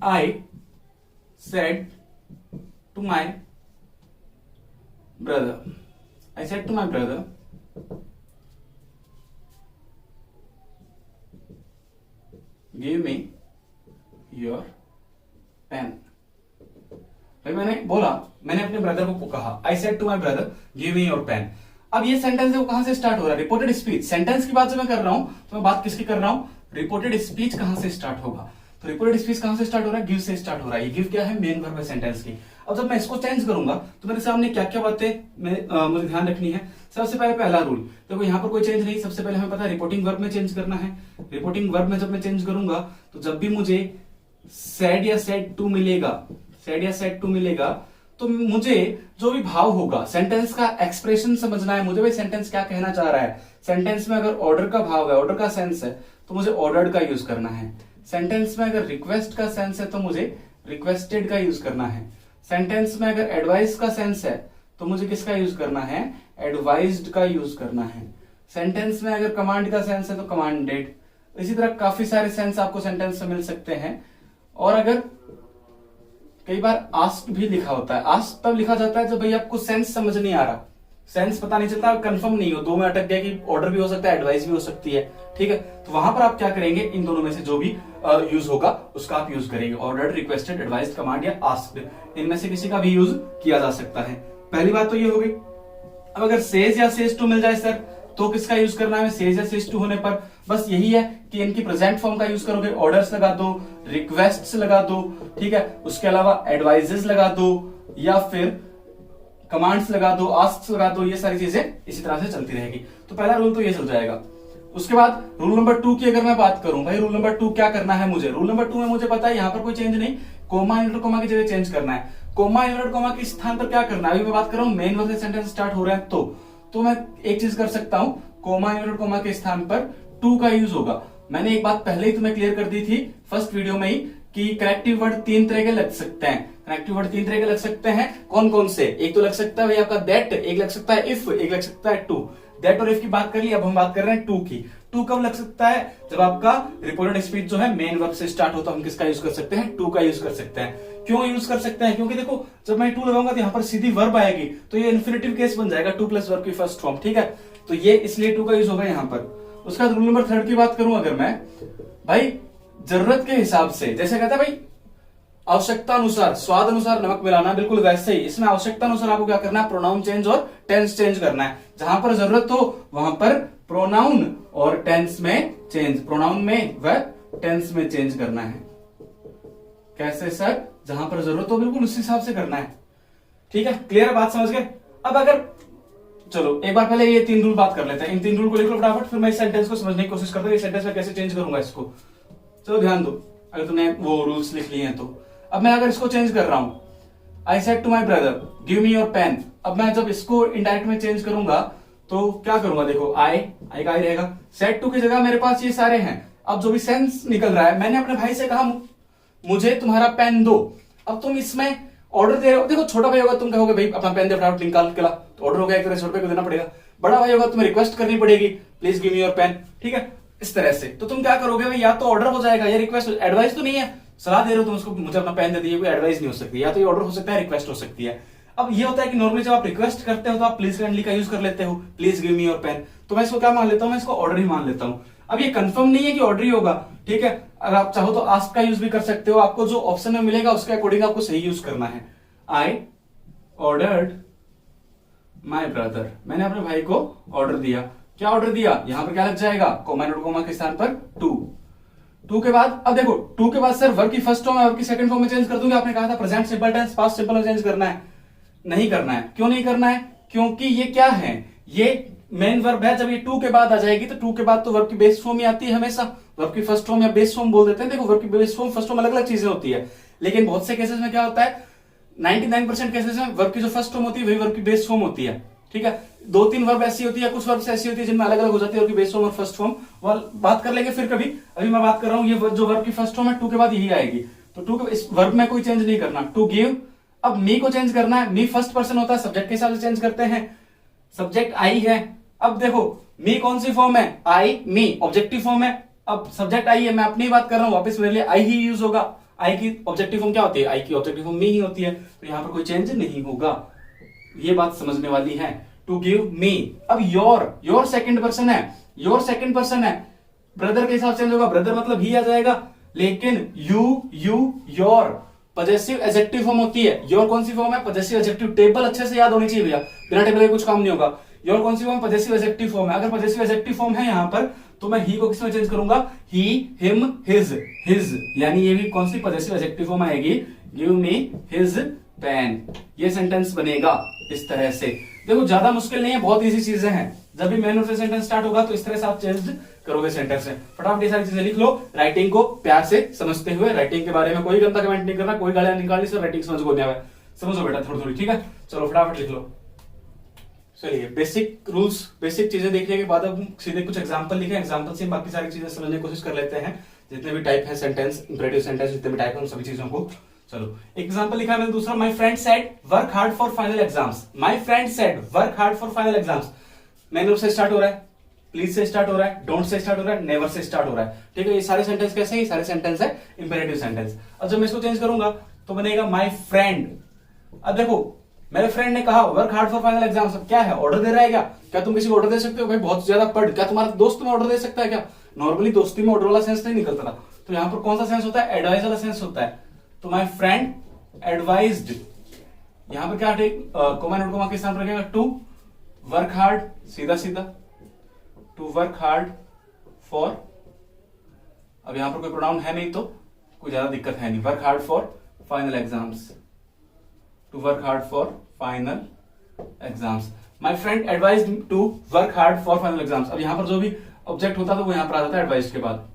I said to my brother, I said to my brother give me your pen. भाई मैंने बोला, मैंने अपने ब्रदर को कहा, I said to my brother give me your pen. अब ये सेंटेंस है वो कहां से स्टार्ट हो रहा है? Reported speech. सेंटेंस की बात जब मैं कर रहा हूं तो मैं बात किसकी कर रहा हूं? रिपोर्टेड स्पीच कहां से स्टार्ट होगा? तो रिपोर्टेड स्पीच कहां से स्टार्ट हो रहा है? गिव से स्टार्ट हो रहा है। ये गिव क्या है? मेन वर्ब है सेंटेंस की। अब जब मैं इसको चेंज करूंगा तो मेरे सामने क्या क्या बातें मुझे ध्यान रखनी है। सबसे पहले पहला रूल देखो, यहाँ पर कोई चेंज नहीं। सबसे पहले हमें पता है रिपोर्टिंग वर्ब में चेंज करना है। रिपोर्टिंग वर्ब में जब मैं चेंज करूंगा तो जब भी मुझे सेड या सेड टू मिलेगा तो मुझे जो भी भाव होगा, सेंटेंस का एक्सप्रेशन समझना है मुझे, भाई सेंटेंस क्या कहना चाह रहा है। सेंटेंस में अगर ऑर्डर का भाव है, ऑर्डर का सेंस है, तो मुझे ऑर्डर्ड का यूज करना है। सेंटेंस में अगर रिक्वेस्ट का सेंस है तो मुझे रिक्वेस्टेड का यूज करना है। सेंटेंस में अगर एडवाइस का सेंस है तो मुझे किसका यूज करना है? एडवाइज्ड का यूज करना है। सेंटेंस में अगर कमांड का सेंस है तो कमांडेड। इसी तरह काफी सारे सेंस आपको सेंटेंस से मिल सकते हैं। और अगर कई बार आस्क भी लिखा होता है। आस्क तब लिखा जाता है जब भाई आपको सेंस समझ नहीं आ रहा, सेंस पता नहीं चलता, कंफर्म नहीं हो, दो में अटक गया कि ऑर्डर भी हो सकता है, एडवाइस भी हो सकती है। ठीक है, तो वहां पर आप क्या करेंगे? इन दोनों में से जो भी यूज होगा उसका आप यूज करेंगे। ऑर्डर, रिक्वेस्टेड, एडवाइस, कमांड या आस्क्ड, इनमें से किसी का भी यूज किया जा सकता है। पहली बात तो ये हो गई। अब अगर सेज या सेज टू मिल जाए सर तो किसका यूज करना है? सेज या सेज टू होने पर बस यही है कि इनकी प्रेजेंट फॉर्म का यूज करोगे। ऑर्डर्स लगा दो, रिक्वेस्ट्स लगा दो, ठीक है, उसके अलावा एडवाइजेस लगा दो या फिर कमांड्स लगा दो, आस्क्स लगा दो। ये सारी चीजें इसी तरह से चलती रहेगी। तो पहला रूल तो ये चल जाएगा। उसके बाद रूल नंबर 2 की अगर मैं बात करूं, भाई रूल नंबर 2 क्या करना है मुझे? रूल नंबर 2 में मुझे पता है यहां पर कोई चेंज नहीं, कोमा इन्वर्टेड कोमा की जगह चेंज करना है। कोमा इन्वर्टेड कोमा के स्थान पर क्या करना है? अभी मैं बात कर रहा हूं मेन वर्ब से सेंटेंस स्टार्ट हो रहा है तो मैं एक चीज कर सकता हूं, कोमा इन्वर्टेड कोमा के स्थान पर टू का यूज होगा। मैंने एक बात पहले ही तुम्हें क्लियर कर दी थी फर्स्ट वीडियो में ही कि कनेक्टिव वर्ड 3 तरह के लग सकते हैं। कनेक्टिव वर्ड 3 तरह के लग सकते हैं। कौन कौन से? एक तो लग सकता है भाई आपका दैट, एक लग सकता है इफ, एक लग सकता है टू। दैट और इफ की बात कर ली, अब हम बात कर रहे हैं टू की। टू कब लग सकता है? जब आपका रिपोर्टेड स्पीच जो है मेन वर्ब से स्टार्ट होता है। हम किसका यूज कर सकते हैं? टू का यूज कर सकते हैं। क्यों यूज कर सकते हैं? क्योंकि देखो जब मैं टू लगाऊंगा तो यहाँ पर सीधी वर्ब आएगी, तो ये इन्फिनिटिव केस बन जाएगा, टू प्लस वर्ब की फर्स्ट फॉर्म। ठीक है, तो ये इसलिए टू का यूज होगा यहाँ पर। उसका रूल नंबर 3 की बात करूं अगर मैं, भाई जरूरत के हिसाब से, जैसे कहता है भाई आवश्यकता अनुसार, स्वाद अनुसार नमक मिलाना, बिल्कुल वैसे ही इसमें आवश्यकता अनुसार आपको क्या करना है? प्रोनाउन चेंज और टेंस चेंज करना है। जहां पर जरूरत हो वहां पर प्रोनाउन और टेंस में चेंज, प्रोनाउन में व टेंस में चेंज करना है। कैसे सर? जहां पर जरूरत हो बिल्कुल उस हिसाब से करना है। ठीक है, क्लियर बात समझ गए? अब अगर चलो एक बार पहले ये 3 रूल बात कर लेते हैं। इन 3 रूल को लिख लो फटाफट, फिर मैं इस सेंटेंस को समझने की कोशिश करता हूँ। ये सेंटेंस में कैसे चेंज करूंगा इसको, चलो ध्यान दो अगर तुमने वो रूल्स लिख लिए हैं तो। अब मैं अगर इसको चेंज कर रहा हूं, I said to my brother give me your pen. अब मैं जब इसको इनडायरेक्ट में चेंज करूंगा तो क्या करूंगा? देखो आई का आई रहेगा, सेड टू की जगह मेरे पास ये सारे हैं। अब जो भी सेंस निकल रहा है, मैंने अपने भाई से कहा मुझे तुम्हारा पेन दो। अब तुम इसमें ऑर्डर दे रहे हो। देखो छोटा भाई होगा तुम कहोगे भाई अपना पेन दे फटाफट निकाल के ला, तो ऑर्डर हो गया, एक तरह 100 रुपए को देना पड़ेगा। बड़ा भाई होगा तुम्हें रिक्वेस्ट करनी पड़ेगी, please give me your pen. ठीक है, इस तरह से तो तुम क्या करोगे भाई? या तो ऑर्डर हो जाएगा या रिक्वेस्ट। एडवाइस तो नहीं है, सलाह दे रहे हो तुम उसको मुझे अपना पेन दे दीजिए, कोई एडवाइस नहीं हो सकती। या तो ये ऑर्डर हो सकता है, रिक्वेस्ट हो सकती है। अब ये होता है कि नॉर्मली जब आप रिक्वेस्ट करते हो तो आप प्लीज काइंडली का यूज कर लेते हो, please give me your pen. तो मैं इसको क्या मान लेता हूं? मैं इसको ऑर्डर ही मान लेता हूं। अब ये कंफर्म नहीं है कि ऑर्डर ही होगा। ठीक है, अगर आप चाहो तो आस्क का यूज भी कर सकते हो। आपको जो ऑप्शन में मिलेगा उसके अकॉर्डिंग आपको सही यूज करना है। आई ऑर्डर्ड माई ब्रदर, मैंने अपने भाई को ऑर्डर दिया। क्या ऑर्डर दिया? यहां पर क्या लग जाएगा? कोमा नोट कोमा के स्थान पर टू के बाद, अब देखो टू के बाद सर वर्ब की फर्स्ट फॉर्म है, वर्ब की सेकंड फॉर्म में चेंज कर दूंगा। आपने कहा था present simple tense past simple में चेंज करना है, नहीं करना है। क्यों नहीं करना है? क्योंकि ये क्या है? ये मेन वर्ब है। जब ये टू के बाद आ जाएगी तो टू के बाद तो वर्ब की बेस फॉर्म ही आती है हमेशा। वर्ब की फर्स्ट फॉर्म या बेस फॉर्म बोल देते हैं। देखो वर्ब की बेस फॉर्म फर्स्ट फॉर्म अलग अलग चीजें होती है, लेकिन बहुत से केसेस में क्या होता है, 99% केसेस में वर्ब की जो फर्स्ट फॉर्म होती है वही वर्ब की बेस फॉर्म होती है। ठीक है, 2-3 वर्ब ऐसी होती है, कुछ वर्ब ऐसी होती है जिनमें अलग अलग हो जाती है वर्ब की बेस फॉर्म और फर्स्ट फॉर्म। बात कर लेंगे फिर कभी। अभी मैं बात कर रहा हूं ये जो वर्ब की फर्स्ट फॉर्म है टू के बाद यही आएगी। तो टू के इस वर्ब में कोई चेंज नहीं करना। टू गिव, अब मी को चेंज करना है। मी फर्स्ट पर्सन होता है, सब्जेक्ट के हिसाब से चेंज करते हैं। सब्जेक्ट आई है। अब देखो मी कौन सी फॉर्म है? आई, मी ऑब्जेक्टिव फॉर्म है। अब सब्जेक्ट आई है, मैं अपनी बात कर रहा हूं, वापस मेरे लिए आई ही यूज होगा। आई की ऑब्जेक्टिव फॉर्म क्या होती है? आई की ऑब्जेक्टिव फॉर्म मी ही होती है। तो यहां पर कोई चेंज नहीं होगा। ये बात समझने वाली है। टू गिव मी, अब योर सेकंड पर्सन है, योर सेकंड पर्सन है। ब्रदर के हिसाब से चेंज होगा, ब्रदर मतलब ही आ जाएगा, लेकिन you your possessive adjective form होती है। योर कौन सी फॉर्म है? Possessive adjective. टेबल अच्छे से याद होनी चाहिए भैया, बिना टेबल के कुछ काम नहीं होगा। योर कौन सी फॉर्म? पजेसिव एडजेक्टिव फॉर्म है। अगर पजेसिव एडजेक्टिव फॉर्म है यहाँ पर, तो मैं ही को किसमें चेंज करूंगा? ही, हिम, हिज, यानी ये भी कौन सी पजेसिव एडजेक्टिव फॉर्म आएगी? Give me his pen. ये सेंटेंस बनेगा इस तरह से। देखो ज्यादा मुश्किल नहीं है, बहुत इजी चीजें हैं। जब भी मैन से सेंटेंस स्टार्ट होगा तो इस तरह से आप चेंज करोगे सेंटेंस में। फटाफट ये सारी चीजें लिख लो, राइटिंग को प्यार से समझते हुए। राइटिंग के बारे में कोई गंदा कमेंट नहीं करना, कोई गालियां निकालनी, सिर्फ राइटिंग समझ को दिया है, समझो बेटा थोड़ी थोड़ी, ठीक है। चलो फटाफट लिख लो। चलिए बेसिक रूल्स, बेसिक चीजें देखने के बाद अब सीधे कुछ एग्जांपल लिखे, एग्जांपल से बाकी सारी चीजें समझने की कोशिश कर लेते हैं। जितने भी टाइप है सेंटेंस, इंपरेटिव सेंटेंस, जितने भी टाइप है उन सभी चीजों को। चलो एग्जांपल लिखा मैंने दूसरा, my friend said work hard for final exams. My friend said work hard for final exams. मैंने से स्टार्ट हो रहा है, प्लीज से स्टार्ट हो रहा है, डोंट से स्टार्ट हो रहा है, नेवर से स्टार्ट हो रहा है, ठीक है। ये सारे सेंटेंस कैसे? ये सारे सेंटेंस है इंपेरेटिव सेंटेंस। अब जब मैं इसको चेंज करूंगा तो बनेगा माय फ्रेंड। अब देखो मेरे फ्रेंड ने कहा work hard for final exams. अब क्या है? ऑर्डर दे रहा है क्या? क्या तुम किसी को ऑर्डर दे सकते हो? भाई बहुत ज्यादा पढ़, क्या तुम्हारा दोस्त तुम्हें ऑर्डर दे सकता है क्या? नॉर्मली दोस्ती में ऑर्डर वाला सेंस नहीं निकलता था, तो यहाँ पर कौन सा सेंस होता है? एडवाइस वाला सेंस होता है। तो माय फ्रेंड एडवाइज्ड, यहां पर क्या कोमा नोट कोमा के साथ रखेगा? टू वर्क हार्ड, सीधा सीधा, टू वर्क हार्ड फॉर, अब यहां पर कोई प्रोनाउन है नहीं तो कोई ज्यादा दिक्कत है नहीं। Work hard for final exams, to work hard for final exams. My friend advised to work hard for final exams. अब यहां पर जो भी ऑब्जेक्ट होता था वो यहां पर आ जाता है एडवाइज के बाद।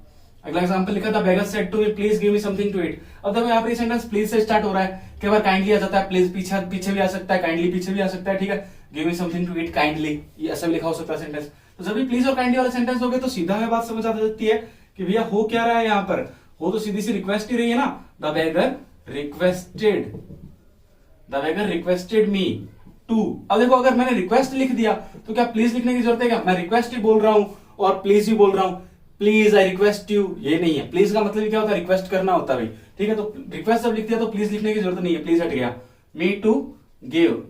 अगला एग्जांपल लिखा था, beggar said to me please give me something to eat. अब देखो यहाँ पर सेंटेंस प्लीज से स्टार्ट हो रहा है, कई बार काइंडली आ जाता है, प्लीज पीछे भी आ सकता है, काइंडली पीछे भी आ सकता है, ठीक है। Give me something to eat kindly, ये ऐसा भी लिखा हो सकता है सेंटेंस। तो जब भी प्लीज और काइंडली वाले सेंटेंस हो गए तो सीधा हमें बात समझ आ जाती है कि भैया हो क्या रहा है यहाँ पर। हो तो सीधी सी रिक्वेस्ट ही रही है ना, the beggar requested, the beggar requested me to. अब देखो अगर मैंने रिक्वेस्ट लिख दिया तो क्या प्लीज लिखने की जरूरत है क्या? मैं रिक्वेस्ट ही बोल रहा हूं और प्लीज ही बोल रहा हूं। प्लीज आई रिक्वेस्ट यू, ये नहीं है। प्लीज का मतलब क्या होता है? रिक्वेस्ट करना होता है भाई, ठीक है। तो रिक्वेस्ट जब लिख दिया तो प्लीज लिखने की जरूरत नहीं है, प्लीज हट गया। मी टू गिव,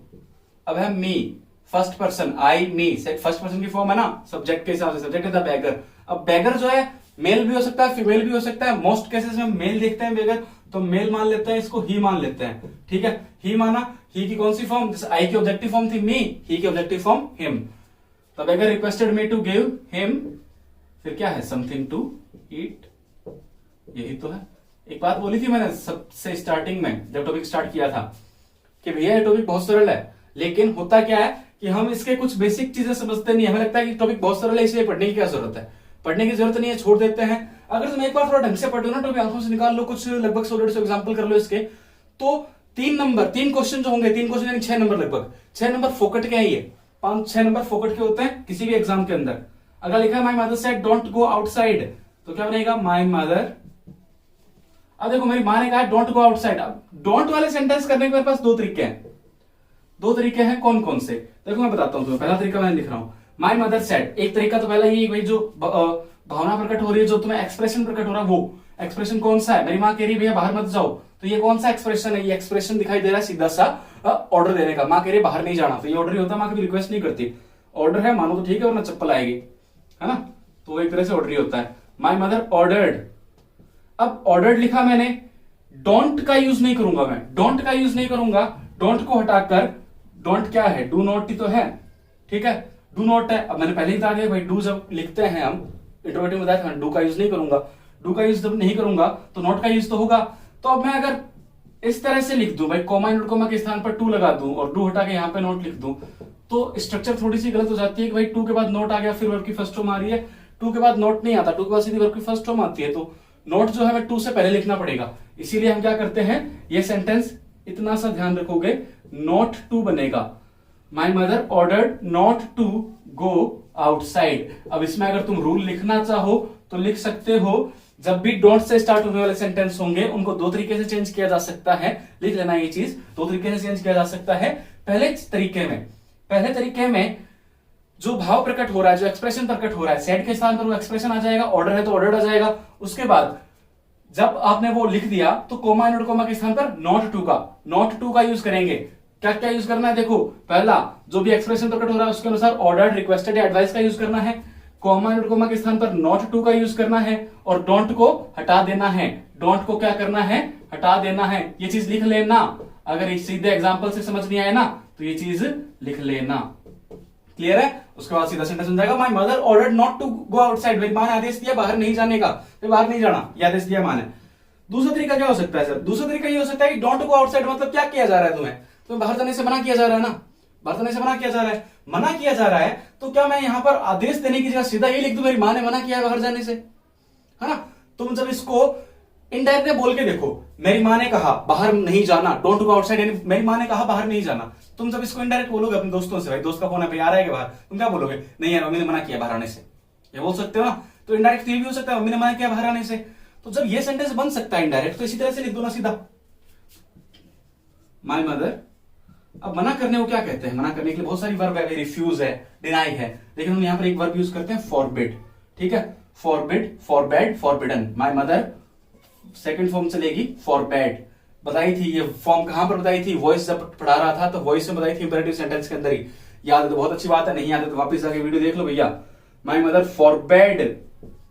अब है मी फर्स्ट पर्सन, आई मी, फर्स्ट पर्सन की फॉर्म है ना सब्जेक्ट के हिसाब से, सब्जेक्ट है द बेगर। अब बेगर जो है मेल भी हो सकता है, फीमेल भी हो सकता है। मोस्ट केसेस में मेल देखते हैं बेगर, तो मेल मान लेते हैं, इसको ही मान लेते हैं, ठीक है। ही माना, ही की कौन सी फॉर्म? जैसे आई की ऑब्जेक्टिव फॉर्म थी मी, ही की objective form him. The beggar requested me to give him, फिर क्या है? समथिंग टू ईट, यही तो है। एक बात बोली थी मैंने सबसे स्टार्टिंग में जब टॉपिक स्टार्ट किया था कि भैया ये टॉपिक बहुत सरल है, लेकिन होता क्या है कि हम इसके कुछ बेसिक चीजें समझते नहीं। हमें लगता है कि टॉपिक बहुत सरल है इसलिए पढ़ने की क्या जरूरत है, पढ़ने की जरूरत नहीं है, छोड़ देते हैं। अगर तुम एक बार थोड़ा ढंग से पढ़ लो ना, टॉपिक आंखों से निकाल लो, कुछ लगभग 100-150 एग्जाम्पल कर लो इसके, तो 3 क्वेश्चन जो होंगे, 3 क्वेश्चन यानी 6 नंबर, लगभग 6 नंबर फोकट के हैं ये, 5-6 नंबर फोकट के होते हैं किसी भी एग्जाम के अंदर। अगर लिखा है my mother said don't go outside, तो क्या बनेगा? My mother. अब देखो मेरी मां ने कहा डोंट गो आउटसाइड। अब डोंट वाले सेंटेंस करने के मेरे पास 2 तरीके हैं। 2 तरीके हैं, कौन कौन से? देखो मैं बताता हूं तुम्हें। पहला तरीका मैं लिख रहा हूं, माय मदर सेड। एक तरीका तो पहला ये भाई जो भावना प्रकट हो रही है, जो तुम्हें एक्सप्रेशन प्रकट हो रहा है, वो एक्सप्रेशन कौन सा है? मेरी मां कह रही है भैया बाहर मत जाओ, तो ये कौन सा एक्सप्रेशन है? ये एक्सप्रेशन दिखाई दे रहा है सीधा सा ऑर्डर देने का। मां कह रही है बाहर नहीं जाना, तो ये ऑर्डर ही होता है, मां कभी रिक्वेस्ट नहीं करती। ऑर्डर है, मानो तो ठीक है, वरना चप्पल आएगी, है ना। तो एक तरह से ऑर्डर ही होता है। My mother ordered. अब ऑर्डर्ड लिखा मैंने, डोंट का यूज नहीं करूंगा मैं, डोंट का यूज नहीं करूंगा। डोंट को हटाकर, डोंट क्या है? डू नॉट ही तो है, ठीक है, डू नॉट है। अब मैंने पहले ही बता दिया भाई, डू जब लिखते हैं हम इंट्रोगेटिव में बताया था, डू का यूज नहीं करूंगा। डू का यूज जब नहीं करूंगा तो नॉट का यूज तो होगा। तो अब मैं अगर इस तरह से लिख दूं भाई, कॉमा नॉट कॉमा के स्थान पर टू लगा दूं और डू हटा के यहां पे नॉट लिख दूं, तो स्ट्रक्चर थोड़ी सी गलत हो जाती है कि भाई टू के बाद नॉट आ गया, फिर वर्ब की फर्स्ट फॉर्म आ रही है। टू के बाद नॉट नहीं आता, टू के बाद सीधी वर्ब की फर्स्ट फॉर्म आती है, तो नॉट जो है हमें टू से पहले लिखना पड़ेगा। इसीलिए हम क्या करते हैं, ये सेंटेंस इतना सा ध्यान रखोगे, नॉट टू बनेगा। My mother ordered not to go outside. अब इसमें अगर तुम रूल लिखना चाहो तो लिख सकते हो, जब भी डोंट से स्टार्ट होने वाले सेंटेंस होंगे उनको 2 तरीके से चेंज किया जा सकता है। लिख लेना ये चीज, 2 तरीके से चेंज किया जा सकता है। पहले तरीके में जो भाव प्रकट हो रहा है, जो एक्सप्रेशन प्रकट हो रहा है, सेड के स्थान पर वो एक्सप्रेशन आ जाएगा, ऑर्डर है तो ऑर्डर आ जाएगा। उसके बाद जब आपने वो लिख दिया तो कोमा नॉट कोमा के स्थान पर नॉट टू का यूज करेंगे। क्या क्या यूज करना है? देखो, पहला जो भी एक्सप्रेशन प्रकट हो रहा है उसके अनुसार ऑर्डर्ड, रिक्वेस्टेड या एडवाइस का यूज करना है। कॉमा इनवर्टेड कॉमा के स्थान पर नॉट टू का यूज करना है और डोंट को हटा देना है। डोंट को क्या करना है, हटा देना है। ये चीज लिख लेना, अगर इस सीधे एग्जाम्पल से समझ नहीं आए ना तो ये चीज लिख लेना। क्लियर है? उसके बाद सीधा सेंटेंस बन जाएगा, my mother ordered not to go outside. मेरी मां ने आदेश दिया बाहर नहीं जाने का, तो बाहर नहीं जाना, ये आदेश दिया मां ने। दूसरा तरीका क्या हो सकता है सर? दूसरा तरीका ये हो सकता है कि डोंट गो आउटसाइड मतलब क्या किया जा रहा है, तुम्हें बाहर जाने से मना किया जा रहा है ना, बाहर जाने से मना किया जा रहा है, मना किया जा रहा है। तो क्या मैं यहां पर आदेश देने की जगह सीधा ये लिख दूं मेरी मां ने मना किया है बाहर जाने से, है ना? तुम जब इसको इनडायरेक्ट बोल के देखो, मेरी मां ने कहा बाहर नहीं जाना, डोंट गो आउटसाइड, यानी मेरी मां ने कहा बाहर नहीं जाना। तुम जब इसको इनडायरेक्ट बोलोगे अपने दोस्तों से, भाई दोस्त का फोन है, आ रहा है कि बाहर, तुम क्या बोलोगे? नहीं यार मम्मी ने मना किया बाहर आने से, ये बोल सकते हो ना। तो इनडायरेक्ट ये भी हो सकता है मम्मी ने मना किया बाहर आने से। तो जब ये सेंटेंस बन सकता है इनडायरेक्ट, तो इसी तरह से लिख दो ना सीधा, माय मदर। अब मना करने को क्या कहते हैं? मना करने के लिए बहुत सारी वर्ब है, रिफ्यूज है, डिनाई है, लेकिन हम यहां पर एक वर्ब यूज करते हैं, फॉरबिड। ठीक है, forbid, forbade, forbidden. My mother second form चलेगी, फॉरबैड। बताई थी ये फॉर्म कहां पर बताई थी? वॉइस जब पढ़ा रहा था तो वॉइस में बताई थी, इंपेरेटिव सेंटेंस के अंदर ही। याद है तो बहुत अच्छी बात है, नहीं याद है तो वापस जाके वीडियो देख लो भैया। My mother forbade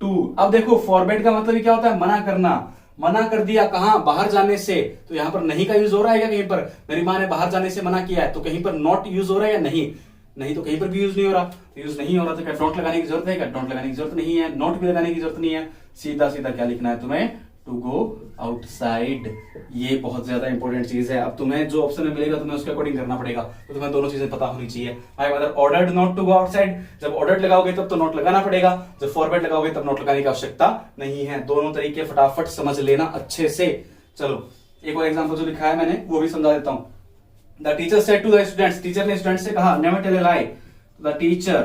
to. अब देखो फॉरबैड का मतलब क्या होता है? मना करना। मना कर दिया कहां? बाहर जाने से। तो यहां पर नहीं का यूज हो रहा है क्या कहीं पर? मेरी मां ने बाहर जाने से मना किया है, तो कहीं पर नॉट यूज हो रहा है या नहीं? नहीं तो कहीं पर भी यूज नहीं हो रहा। यूज नहीं हो रहा तो क्या डोंट लगाने की जरूरत है? क्या डोंट लगाने की जरूरत नहीं है, नॉट भी लगाने की जरूरत नहीं है। सीधा सीधा क्या लिखना है तुम्हें? To go outside. ये बहुत ज्यादा इंपॉर्टेंट चीज है। अब तुम्हें जो ऑप्शन में मिलेगा तुम्हें उसके अकॉर्डिंग करना पड़ेगा, तो तुम्हें दोनों चीजें पता होनी चाहिए। My mother ordered not to go outside, जब ऑर्डर्ड लगाओगे तब तो नॉट लगाना पड़ेगा, जब फॉरवर्ड लगाओगे तब नॉट लगाने की आवश्यकता नहीं है। दोनों तरीके फटाफट समझ लेना अच्छे से। चलो एक और एग्जाम्पल जो लिखा है मैंने वो भी समझा देता हूं। The teacher said to the students, teacher ने स्टूडेंट से कहा, never tell a lie. The teacher,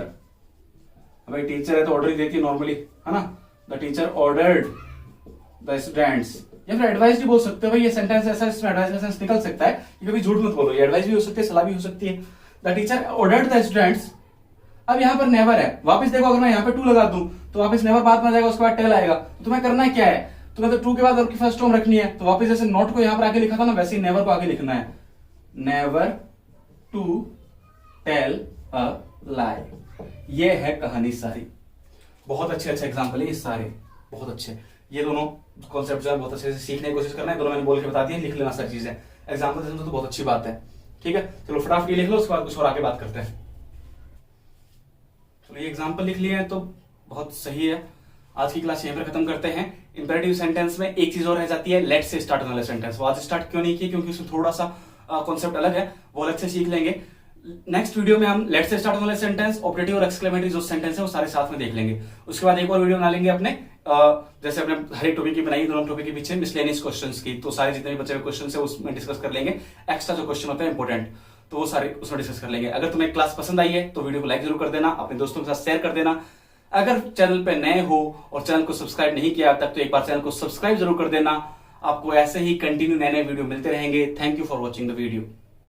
भाई टीचर है तो ऑर्डर ही देती है नॉर्मली, है ना? The teacher ordered the students, या फिर एडवाइस भी बोल सकते हो भाई, ये सेंटेंस ऐसा इसमें एडवाइस का सेंस निकल सकता है, ये कभी झूठ मत बोलो, ये एडवाइस भी हो सकती है, सलाह भी हो सकती है। The teacher ordered the students. अब यहां पर नेवर है, वापस देखो अगर मैं यहां पे टू लगा दूं तो वापस नेवर बाद में आ जाएगा, उसके बाद टेल आएगा। तो तुम्हें करना क्या है? तुम्हें तो टू के बाद वर्ब की फर्स्ट फॉर्म रखनी है, तो वापस जैसे नॉट को यहां पर आगे लिखा था ना, वैसे ही नेवर को आगे लिखना है। नेवर टू टेल अ लाई। ये है कहानी सारी। बहुत अच्छे अच्छे एग्जाम्पल है ये सारे, बहुत अच्छे। ये दोनों कॉन्सेप्ट जो है बहुत अच्छे से सीखने की कोशिश करना है, दोनों मैंने बोल के बता दिए, लिख लेना सारी चीजें। एग्जाम्पल तो बहुत अच्छी बात है। ठीक है, चलो फटाफट ये लिख लो, उसके बाद कुछ और आगे बात करते हैं। चलो ये एग्जाम्पल लिख लिए हैं तो बहुत सही है। आज की क्लास यहीं पर खत्म करते हैं। इंपेरेटिव सेंटेंस में एक चीज और रह जाती है, लेट से स्टार्ट होने वाले सेंटेंस। वो आज स्टार्ट क्यों नहीं किए? क्योंकि उसमें थोड़ा सा कॉन्सेप्ट अलग है, वो अलग से सीख लेंगे। नेक्स्ट वीडियो में हम लेट से स्टार्ट होने वाले सेंटेंस, ऑपरेटिव और एक्सक्लेमेटरी जो सेंटेंस है वो सारे साथ में देख लेंगे। उसके बाद एक और वीडियो बना लेंगे अपने, जैसे अपने हर एक टॉपिक की बनाई, दोनों टॉपिक के पीछे मिसलेनियस क्वेश्चंस की, तो सारे जितने भी बचे हुए क्वेश्चन है उसमें डिस्कस कर लेंगे। एक्स्ट्रा जो क्वेश्चन होते हैं इंपॉर्टेंट, तो वो सारे उसमें डिस्कस कर लेंगे। अगर तुम्हें क्लास पसंद आई है तो वीडियो को लाइक जरूर कर देना, अपने दोस्तों के साथ शेयर कर देना। अगर चैनल पे नए हो और चैनल को सब्सक्राइब नहीं किया तब तो एक बार चैनल को सब्सक्राइब जरूर कर देना। आपको ऐसे ही कंटिन्यू नए नए वीडियो मिलते रहेंगे। Thank you for watching the video.